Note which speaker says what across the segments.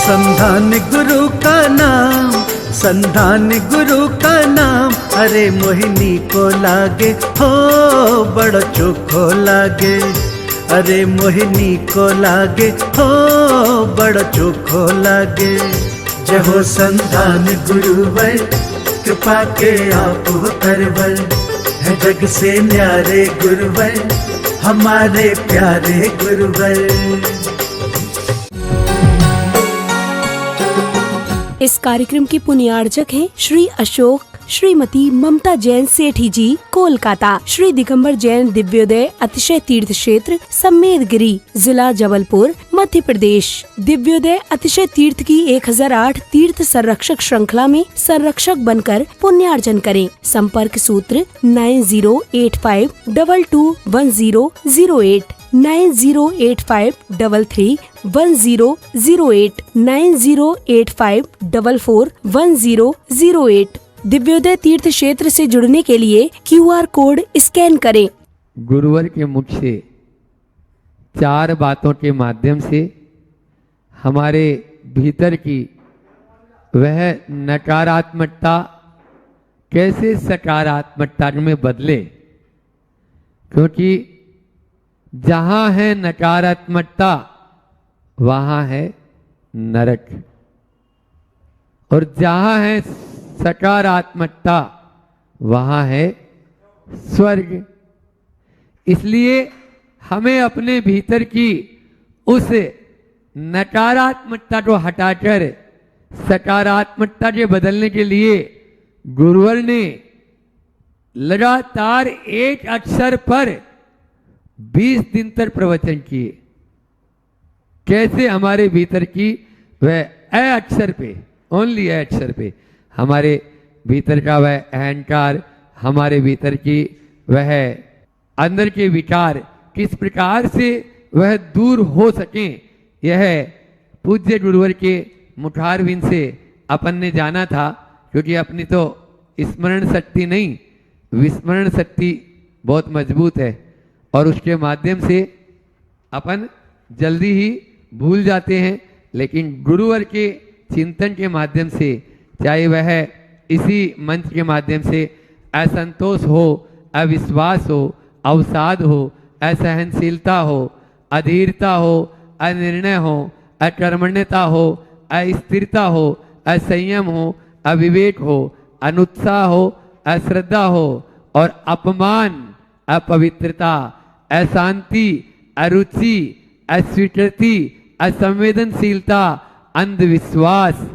Speaker 1: संधान गुरु का नाम, संधान गुरु का नाम, अरे मोहिनी को लागे हो बड़ा चोखो लागे, अरे मोहिनी को लागे हो बड़ा चोखो लागे। जय हो संधान गुरुवर, कृपा के आप हो करवर, है जग से न्यारे गुरुवर, हमारे प्यारे गुरुवर।
Speaker 2: इस कार्यक्रम के पुण्यार्चक हैं श्री अशोक, श्रीमती ममता जैन सेठी जी, कोलकाता। श्री दिगंबर जैन दिव्योदय अतिशय तीर्थ क्षेत्र सम्मेदगिरी, जिला जबलपुर, मध्य प्रदेश। दिव्योदय अतिशय तीर्थ की 1008 तीर्थ संरक्षक श्रृंखला में संरक्षक बनकर पुण्यार्जन करें। संपर्क सूत्र 9085221008, 9085331008, 9085441008। दिव्योदय तीर्थ क्षेत्र से जुड़ने के लिए QR कोड स्कैन करें।
Speaker 3: गुरुवर के मुख से 4 बातों के माध्यम से हमारे भीतर की वह नकारात्मकता कैसे सकारात्मकता में बदले, क्योंकि जहां है नकारात्मकता वहां है नरक, और जहां है सकारात्मकता वहां है स्वर्ग। इसलिए हमें अपने भीतर की उस नकारात्मकता को हटाकर सकारात्मकता के बदलने के लिए गुरुवर ने लगातार एक अक्षर पर 20 दिन तक प्रवचन किए। कैसे हमारे भीतर की वह अ अक्षर पे, ओनली अ अक्षर पे हमारे भीतर का वह अहंकार, हमारे भीतर की वह अंदर के विकार किस प्रकार से वह दूर हो सके, यह पूज्य गुरुवर के मुखारविंद से अपन ने जाना था। क्योंकि अपनी तो स्मरण शक्ति नहीं, विस्मरण शक्ति बहुत मजबूत है, और उसके माध्यम से अपन जल्दी ही भूल जाते हैं। लेकिन गुरुवर के चिंतन के माध्यम से, चाहे वह इसी मंच के माध्यम से असंतोष हो, अविश्वास हो, अवसाद हो, असहनशीलता हो, अधीरता हो, अनिर्णय हो, अकर्मण्यता हो, अस्थिरता हो, असंयम हो, अविवेक हो, अनुत्साह हो, अश्रद्धा हो, और अपमान, अपवित्रता, अशांति, अरुचि, अस्वीकृति, असंवेदनशीलता, अंधविश्वास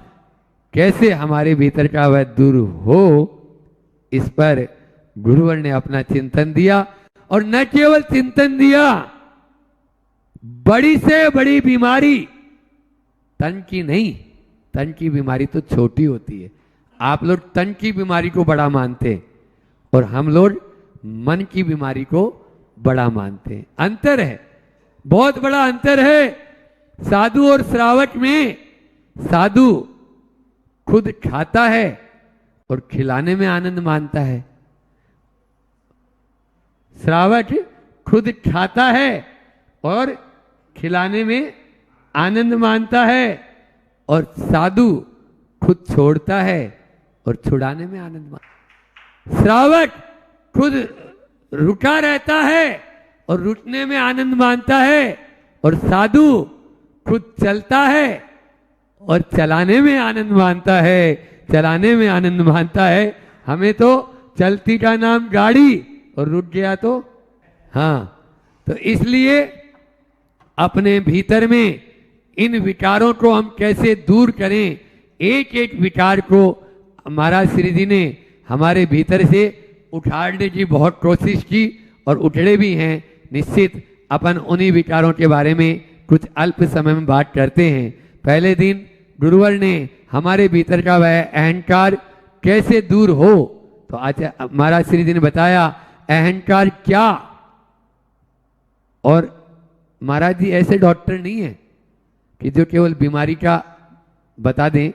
Speaker 3: कैसे हमारे भीतर का वह दूर हो, इस पर गुरुवर ने अपना चिंतन दिया। और न केवल चिंतन दिया, बड़ी से बड़ी बीमारी तन की नहीं, तन की बीमारी तो छोटी होती है। आप लोग तन की बीमारी को बड़ा मानते हैं और हम लोग मन की बीमारी को बड़ा मानते हैं। अंतर है, बहुत बड़ा अंतर है साधु और श्रावक में। साधु खुद खाता है और खिलाने में आनंद मानता है, श्रावक खुद खाता है और खिलाने में आनंद मानता है, और साधु खुद छोड़ता है और छुड़ाने में आनंद मानता है। श्रावक खुद रुका रहता है और रुकने में आनंद मानता है, और साधु खुद चलता है और चलाने में आनंद मानता है, चलाने में आनंद मानता है। हमें तो चलती का नाम गाड़ी, और रुक गया तो हाँ। तो इसलिए अपने भीतर में इन विकारों को हम कैसे दूर करें, एक एक विकार को महाराज श्री जी ने हमारे भीतर से उठाड़ने की बहुत कोशिश की, और उठड़े भी हैं। निश्चित अपन उन्हीं विकारों के बारे में कुछ अल्प समय में बात करते हैं। पहले दिन गुरुवर ने हमारे भीतर का वह अहंकार कैसे दूर हो, तो आज महाराज श्री जी ने बताया अहंकार क्या। और महाराज जी ऐसे डॉक्टर नहीं है कि जो केवल बीमारी का बता दें,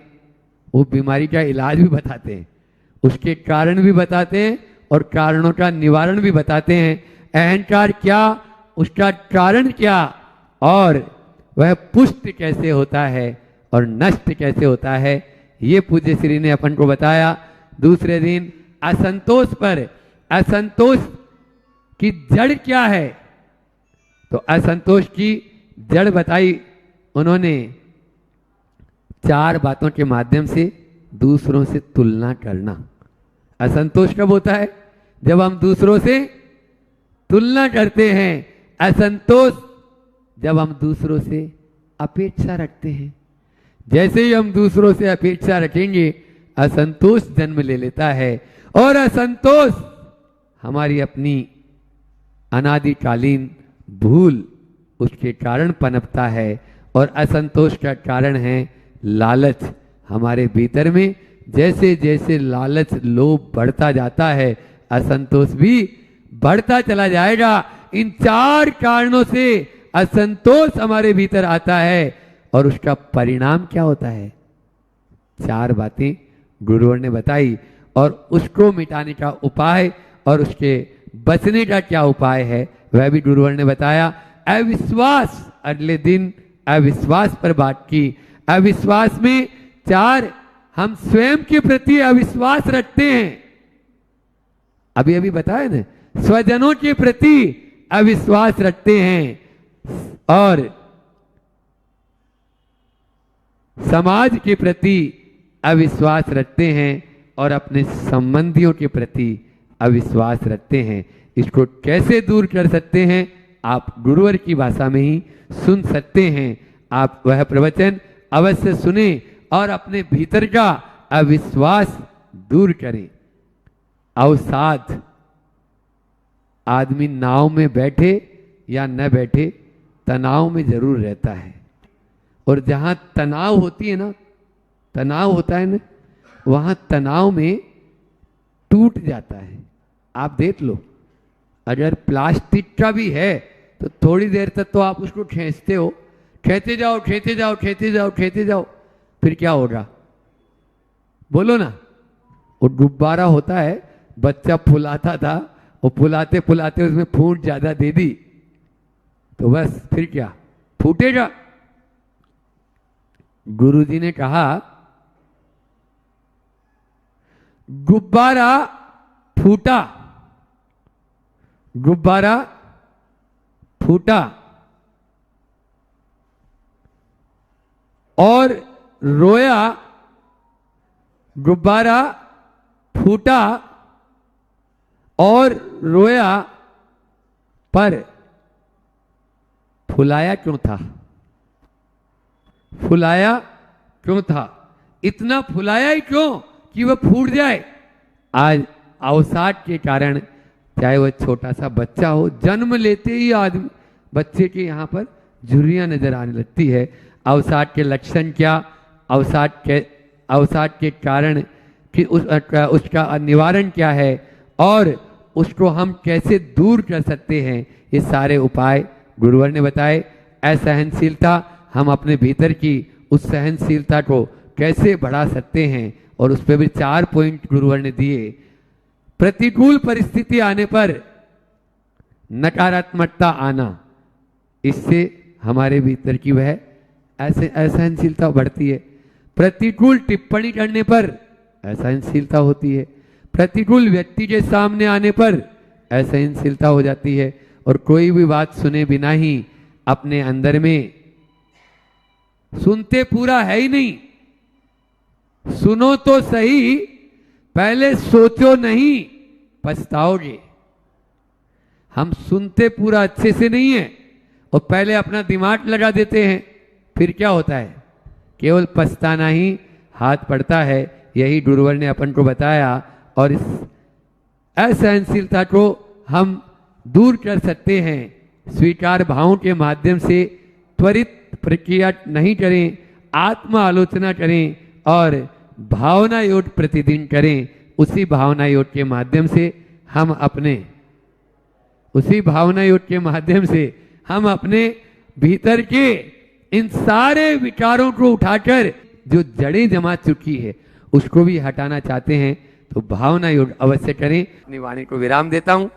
Speaker 3: वो बीमारी का इलाज भी बताते हैं, उसके कारण भी बताते हैं और कारणों का निवारण भी बताते हैं। अहंकार क्या, उसका कारण क्या, और वह पुष्ट कैसे होता है और नष्ट कैसे होता है, ये पूज्य श्री ने अपन को बताया। दूसरे दिन असंतोष पर, असंतोष की जड़ क्या है, तो असंतोष की जड़ बताई उन्होंने 4 बातों के माध्यम से। दूसरों से तुलना करना, असंतोष कब होता है, जब हम दूसरों से तुलना करते हैं। असंतोष जब हम दूसरों से अपेक्षा रखते हैं। जैसे ही हम दूसरों से अपेक्षा रखेंगे, असंतोष जन्म ले लेता है। और असंतोष हमारी अपनी अनादिकालीन भूल, उसके कारण पनपता है। और असंतोष का कारण है लालच। हमारे भीतर में जैसे जैसे लालच, लोभ बढ़ता जाता है, असंतोष भी बढ़ता चला जाएगा। इन 4 कारणों से असंतोष हमारे भीतर आता है। और उसका परिणाम क्या होता है, 4 बातें गुरुवर ने बताई। और उसको मिटाने का उपाय और उसके बचने का क्या उपाय है, वह भी गुरुवर ने बताया। अविश्वास, अगले दिन अविश्वास पर बात की। अविश्वास में 4, हम स्वयं के प्रति अविश्वास रखते हैं। अभी अभी बताया ना, स्वजनों के प्रति अविश्वास रखते हैं और समाज के प्रति अविश्वास रखते हैं और अपने संबंधियों के प्रति अविश्वास रखते हैं। इसको कैसे दूर कर सकते हैं, आप गुरुवर की भाषा में ही सुन सकते हैं। आप वह प्रवचन अवश्य सुने और अपने भीतर का अविश्वास दूर करें। अवसाद, आदमी नाव में बैठे या न बैठे, तनाव में जरूर रहता है। और जहां तनाव होती है ना, तनाव होता है ना, वहां तनाव में टूट जाता है। आप देख लो, अगर प्लास्टिक का भी है तो थोड़ी देर तक तो आप उसको खींचते हो, खींचे जाओ खींचे जाओ खींचे जाओ खींचे जाओ, फिर क्या होगा बोलो ना। वो गुब्बारा होता है, बच्चा फुलाता था, वो फुलाते फुलाते उसमें फूट ज्यादा दे दी तो बस फिर क्या, फूटेगा। गुरुजी ने कहा गुब्बारा फूटा, गुब्बारा फूटा और रोया, गुब्बारा फूटा और रोया, पर फुलाया क्यों था, फुलाया क्यों था, इतना फुलाया ही क्यों कि वह फूट जाए। आज अवसाद के कारण, चाहे वह छोटा सा बच्चा हो, जन्म लेते ही आदमी, बच्चे के यहाँ पर झुर्रियां नजर आने लगती है। अवसाद के लक्षण क्या, अवसाद के कारण कि उसका निवारण क्या है और उसको हम कैसे दूर कर सकते हैं, ये सारे उपाय गुरुवर ने बताए। असहनशीलता, हम अपने भीतर की उस सहनशीलता को कैसे बढ़ा सकते हैं और उस पर भी 4 पॉइंट गुरुवर ने दिए। प्रतिकूल परिस्थिति आने पर नकारात्मकता आना, इससे हमारे भीतर की वह असहनशीलता बढ़ती है। प्रतिकूल टिप्पणी करने पर असहनशीलता होती है। प्रतिकूल व्यक्ति के सामने आने पर असहनशीलता हो जाती है और कोई भी बात सुने बिना ही अपने अंदर में, सुनते पूरा है ही नहीं, सुनो तो सही, पहले सोचो नहीं, पछताओगे। हम सुनते पूरा अच्छे से नहीं है और पहले अपना दिमाग लगा देते हैं, फिर क्या होता है, केवल पछताना ही हाथ पड़ता है। यही गुरुवर ने अपन को बताया और इस असहनशीलता को हम दूर कर सकते हैं स्वीकार भावों के माध्यम से। त्वरित प्रक्रिया नहीं करें, आत्म आलोचना करें और भावना योग प्रतिदिन करें। उसी भावना योग के माध्यम से हम अपने भीतर के इन सारे विचारों को उठाकर जो जड़ें जमा चुकी है उसको भी हटाना चाहते हैं तो भावना योग अवश्य करें। अपनी वाणी को विराम देता हूं।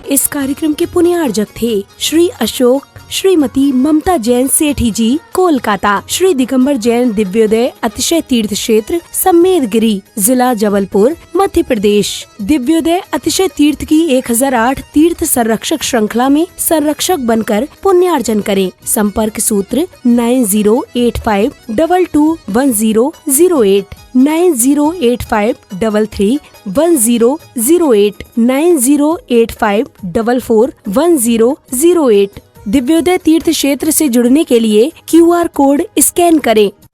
Speaker 2: इस कार्यक्रम के पुण्यार्जक थे श्री अशोक श्रीमती ममता जैन सेठी जी, कोलकाता। श्री दिगंबर जैन दिव्योदय अतिशय तीर्थ क्षेत्र, सम्मेदगिरी, जिला जबलपुर, मध्य प्रदेश। दिव्योदय अतिशय तीर्थ की 1008 तीर्थ संरक्षक श्रृंखला में संरक्षक बनकर पुण्यार्जन करें। संपर्क सूत्र 9085221008, 9085331008, 9085441008। दिव्योदय तीर्थ क्षेत्र से जुड़ने के लिए QR कोड स्कैन करें।